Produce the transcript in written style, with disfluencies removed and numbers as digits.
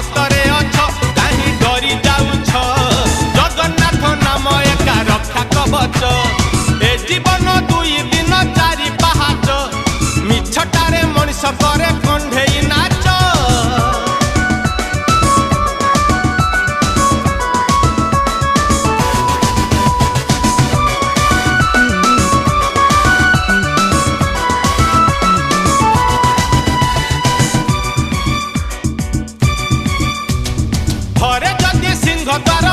सतरे अछ काहे डरी जाउछ जगन्नाथ नाम एका रक्षा कवच ए जीवन दुई दिन चारि पहाच मिछटारे मनिष करे कंढेई नाच घरे जदि सिंह द्वार